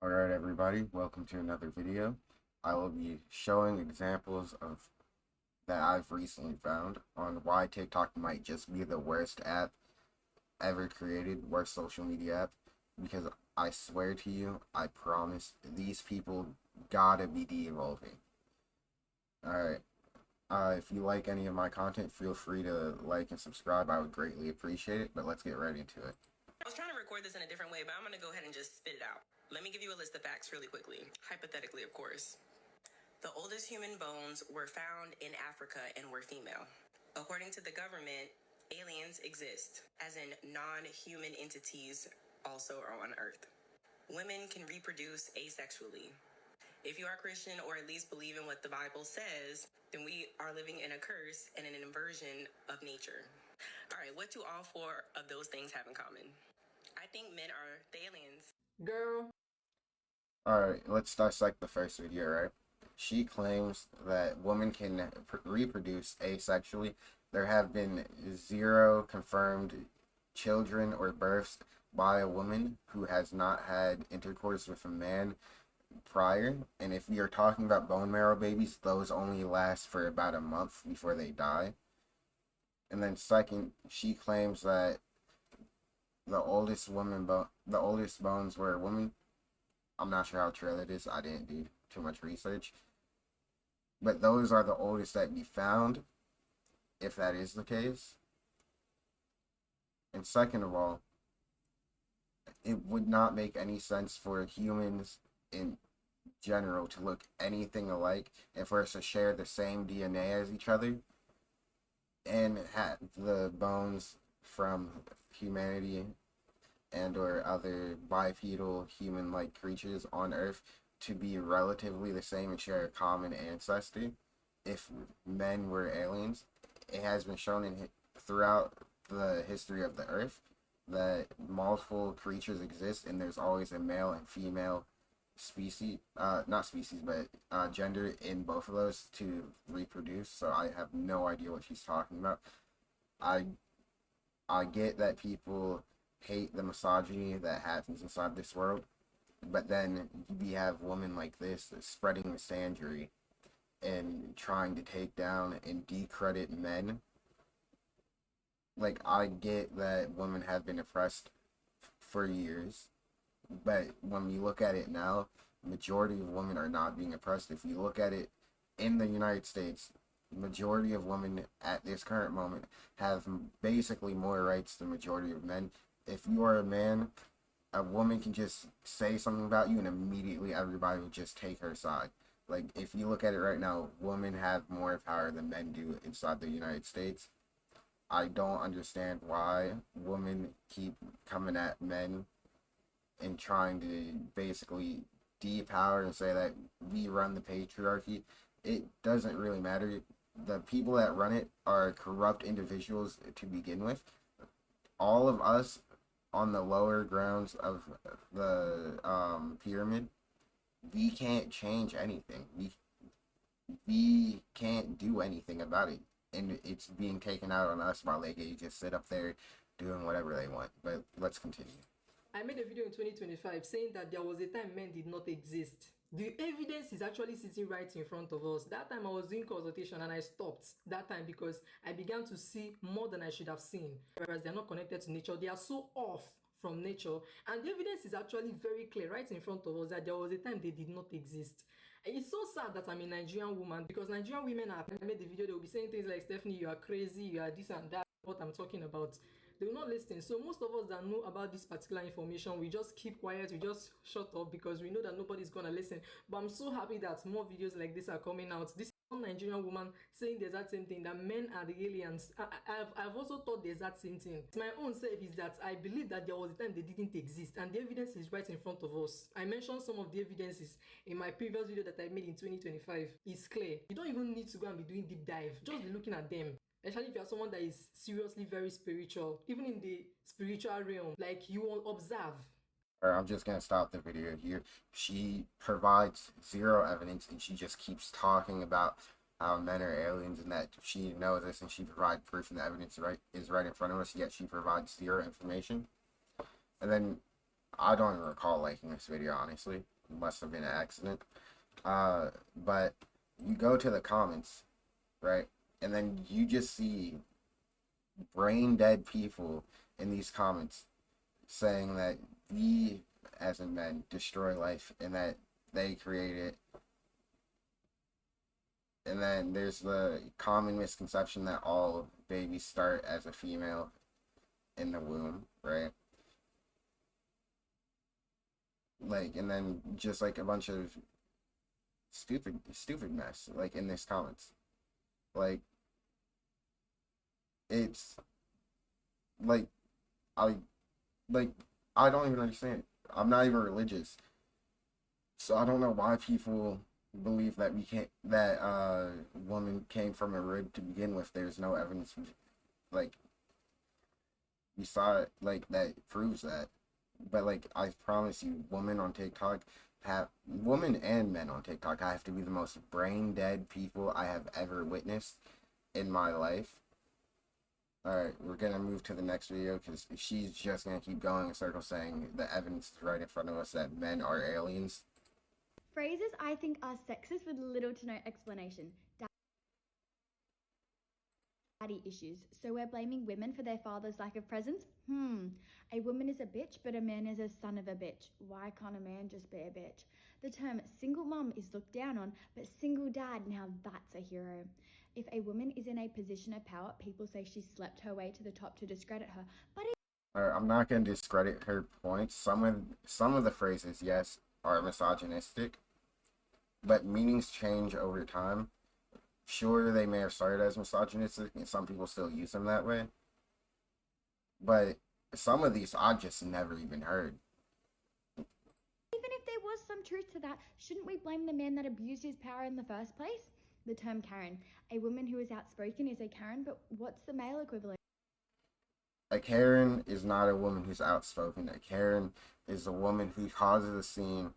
Alright everybody, welcome to another video. I will be showing examples of that I've recently found on why TikTok might just be the worst app ever created, worst social media app, because I swear to you, I promise, these people gotta be de-evolving. Alright, if you like any of my content, feel free to like and subscribe, I would greatly appreciate it, but let's get right into it. I was trying to record this in a different way, but I'm going to go ahead and just spit it out. Let me give you a list of facts really quickly. Hypothetically, of course. The oldest human bones were found in Africa and were female. According to the government, aliens exist, as in non-human entities also are on Earth. Women can reproduce asexually. If you are Christian or at least believe in what the Bible says, then we are living in a curse and an inversion of nature. All right, what do all four of those things have in common? I think men are the aliens. Girl. Alright, let's dissect the first video, right? She claims that women can reproduce asexually. There have been 0 confirmed children or births by a woman who has not had intercourse with a man prior. And if you're talking about bone marrow babies, those only last for about a month before they die. And then second, she claims that the oldest bones were women. I'm not sure how true that is. I didn't do too much research. But those are the oldest that we found, if that is the case. And second of all, it would not make any sense for humans in general to look anything alike and for us to share the same DNA as each other and have the bones from humanity and or other bipedal human-like creatures on Earth to be relatively the same and share a common ancestry. If men were aliens, it has been shown throughout the history of the Earth that multiple creatures exist and there's always a male and female species, not species, but gender in both of those to reproduce. So I have no idea what she's talking about. I get that people hate the misogyny that happens inside this world, but then we have women like this spreading misandry and trying to take down and decredit men. Like, I get that women have been oppressed for years, but when we look at it now, majority of women are not being oppressed. If you look at it in the United States, majority of women at this current moment have basically more rights than majority of men. If you are a man, a woman can just say something about you and immediately everybody will just take her side. Like, if you look at it right now, women have more power than men do inside the United States. I don't understand why women keep coming at men and trying to basically depower and say that we run the patriarchy. It doesn't really matter. The people that run it are corrupt individuals to begin with. All of us on the lower grounds of the pyramid, we can't change anything. We can't do anything about it, and it's being taken out on us while they just sit up there doing whatever they want. But let's continue. I made a video in 2025 saying that there was a time men did not exist. The evidence is actually sitting right in front of us. That time I was doing consultation and I stopped that time because I began to see more than I should have seen. Whereas they're not connected to nature, they are so off from nature, and the evidence is actually very clear right in front of us that there was a time they did not exist. It's so sad that I'm a Nigerian woman because Nigerian women have made the video, they will be saying things like, Stephanie, you are crazy, you are this and that, what I'm talking about. They will not listen. So most of us that know about this particular information, we just keep quiet, we just shut up because we know that nobody's gonna listen. But I'm so happy that more videos like this are coming out. This Nigerian woman saying the exact same thing, that men are the aliens. I've also thought the exact same thing. My own self is that I believe that there was a time they didn't exist and the evidence is right in front of us. I mentioned some of the evidences in my previous video that I made in 2025. It's clear. You don't even need to go and be doing deep dive. Just be looking at them. Especially if you're someone that is seriously very spiritual, even in the spiritual realm, like you will observe. I'm just gonna stop the video here. She provides 0 evidence and she just keeps talking about how men are aliens and that she knows this and she provides proof and the evidence is right in front of us, yet she provides 0 information. And then I don't even recall liking this video, honestly. must have been an accident. But you go to the comments, right? And then you just see brain dead people in these comments saying that we, as in men, destroy life and that they create it. And then there's the common misconception that all babies start as a female in the womb, right? Like, and then just like a bunch of stupid mess, like in these comments. Like, it's like, I, like, I don't even understand it. I'm not even religious, so I don't know why people believe that we can't, that woman came from a rib to begin with. There's no evidence, like, we saw it, like, that proves that. But like, I promise you, women and men on TikTok have to be the most brain dead people I have ever witnessed in my life. All right, we're gonna move to the next video because she's just gonna keep going in circles saying the evidence is right in front of us that men are aliens. Phrases I think are sexist with little to no explanation. Daddy issues. So we're blaming women for their father's lack of presence? A woman is a bitch, but a man is a son of a bitch. Why can't a man just be a bitch? The term single mum is looked down on, but single dad, now that's a hero. If a woman is in a position of power, people say she slept her way to the top to discredit her. But I'm not gonna discredit her points. Some of the phrases, yes, are misogynistic, but meanings change over time. Sure, they may have started as misogynistic, and some people still use them that way. But some of these I just never even heard. even if there was some truth to that, shouldn't we blame the man that abused his power in the first place? The term Karen. A woman who is outspoken is a Karen, but what's the male equivalent? A Karen is not a woman who's outspoken. A Karen is a woman who causes a scene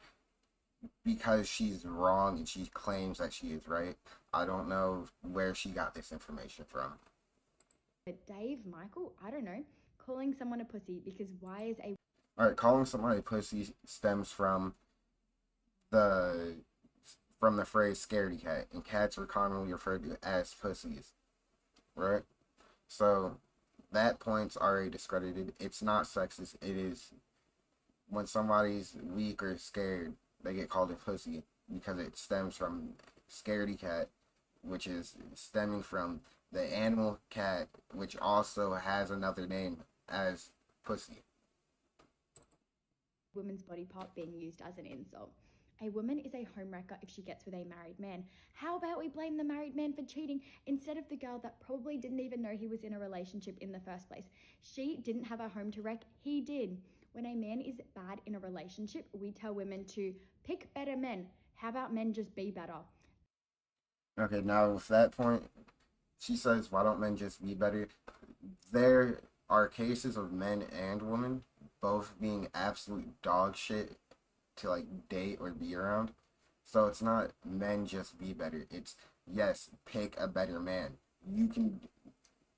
because she's wrong and she claims that she is right. I don't know where she got this information from. Dave, Michael, I don't know. Calling someone a pussy because why is a All right, calling somebody pussy stems the from the phrase scaredy cat, and cats are commonly referred to as pussies, right? So that point's already discredited. It's not sexist. It is when somebody's weak or scared, they get called a pussy because it stems from scaredy cat, which is stemming from the animal cat, which also has another name as pussy. woman's body part being used as an insult? A woman is a homewrecker if she gets with a married man. How about we blame the married man for cheating instead of the girl that probably didn't even know he was in a relationship in the first place? She didn't have a home to wreck, he did. When a man is bad in a relationship, we tell women to pick better men. How about men just be better? Okay, now with that point, she says, why don't men just be better? There are cases of men and women both being absolute dog shit to like date or be around. So it's not men just be better. It's yes, pick a better man. You can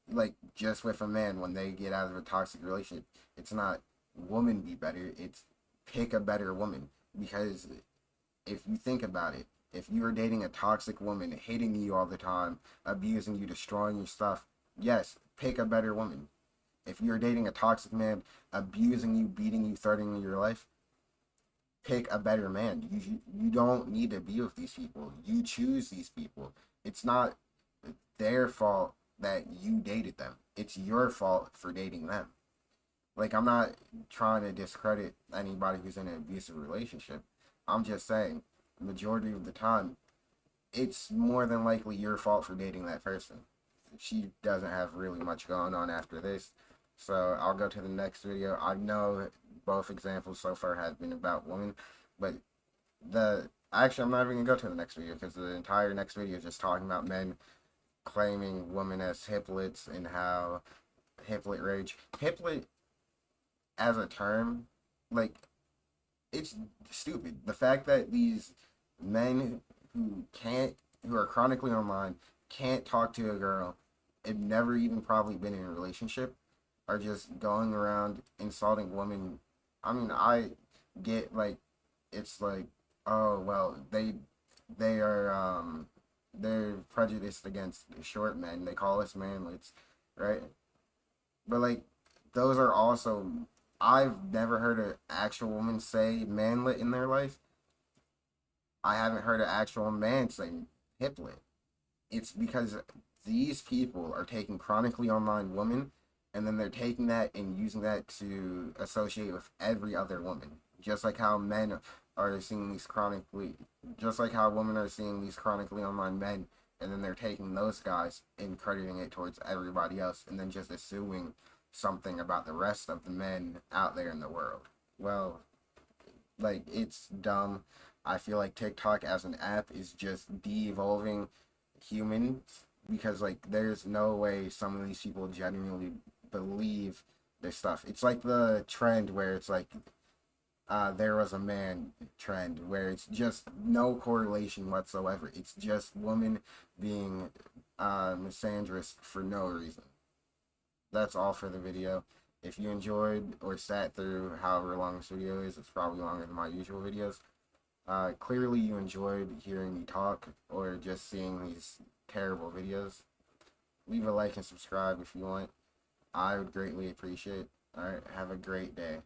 like just with a man when they get out of a toxic relationship, it's not woman be better, it's pick a better woman. Because if you think about it, if you are dating a toxic woman, hating you all the time, abusing you, destroying your stuff, yes, pick a better woman. If you're dating a toxic man, abusing you, beating you, threatening your life, pick a better man. You don't need to be with these people. You choose these people. It's not their fault that you dated them. It's your fault for dating them. Like, I'm not trying to discredit anybody who's in an abusive relationship. I'm just saying, majority of the time, it's more than likely your fault for dating that person. She doesn't have really much going on after this. So I'll go to the next video. I know both examples so far have been about women, but actually I'm not even gonna go to the next video because the entire next video is just talking about men claiming women as hiplets and how hiplet rage. Hiplet as a term, like, it's stupid. The fact that these men who are chronically online, can't talk to a girl, and never even probably been in a relationship, are just going around insulting women. I mean, I get like, it's like Oh well, they are they're prejudiced against short men. They call us manlets, right? But like those are also I've never heard an actual woman say manlet in their life. I haven't heard an actual man say hiplet. It's because these people are taking chronically online women and then they're taking that and using that to associate with every other woman. Just like how men are seeing these chronically, just like how women are seeing these chronically online men, and then they're taking those guys and crediting it towards everybody else, and then just assuming something about the rest of the men out there in the world. Well, like it's dumb. I feel like TikTok as an app is just de-evolving humans because like there's no way some of these people genuinely believe this stuff. It's like the trend where it's like there was a man trend where it's just no correlation whatsoever. It's just women being misandrous for no reason. That's all for the video. If you enjoyed or sat through however long this video is, it's probably longer than my usual videos. Clearly you enjoyed hearing me talk or just seeing these terrible videos. Leave a like and subscribe if you want. I would greatly appreciate it. Alright, have a great day.